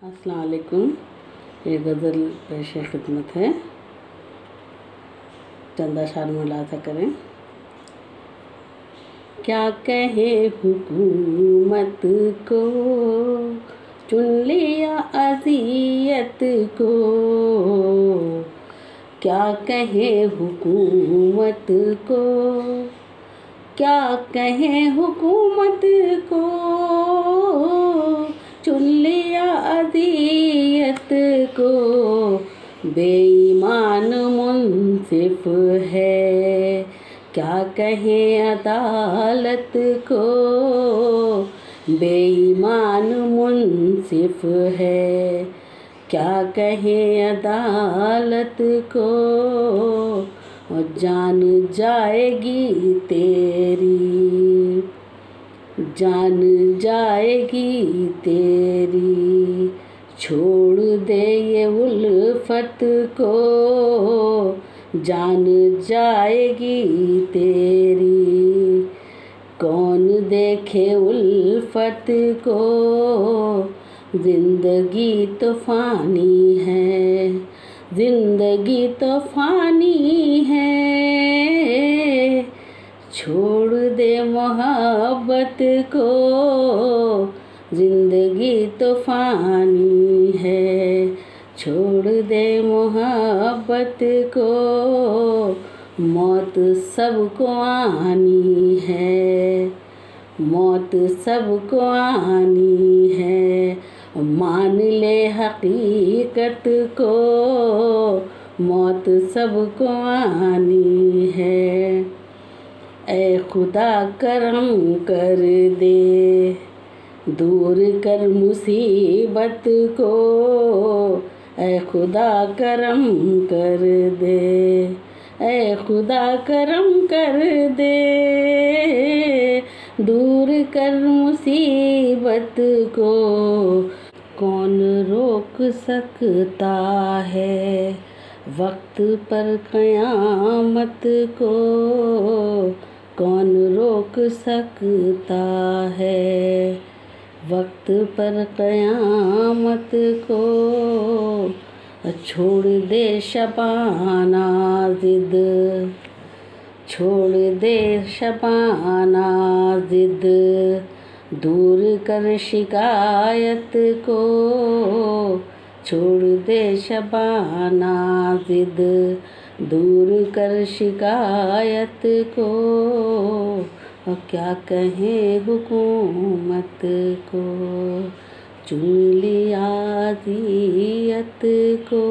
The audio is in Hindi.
अस्सलाम वालेकुम। ये गज़ल पेश खिदमत है। चंदा शार मुलाज़ा करें। क्या कहे हुकूमत को, चुन लिया अज़ियत को। क्या कहे हुकूमत को, क्या कहे हुकूमत को, चुन लिया अज़ियत को। बेईमान मुंसिफ है, क्या कहें अदालत को। बेईमान मुंसिफ है, क्या कहें अदालत को। और जान जाएगी तेरी, जान जाएगी तेरी। छोड़ दे ये उल्फत को, जान जाएगी तेरी। कौन देखे उल्फत को, जिंदगी तो फानी है, जिंदगी तो फानी है। छोड़ दे मोहब्बत को, जिंदगी तो फानी है। छोड़ दे मोहब्बत को, मौत सबको आनी है, मौत सबको आनी है। मान ले हकीकत को, मौत सबको आनी है। ऐ खुदा करम कर दे, दूर कर मुसीबत को। ऐ खुदा करम कर दे, ऐ खुदा करम कर दे। दूर कर मुसीबत को, कौन रोक सकता है वक्त पर क़यामत को। कौन रोक सकता है वक्त पर क़यामत को। छोड़ दे शबाना ज़िद, छोड़ दे शबाना ज़िद। दूर कर शिकायत को, छोड़ दे शबाना ज़िद। दूर कर शिकायत को। और क्या कहें हुकूमत को, चुन लिया अज़ियत को।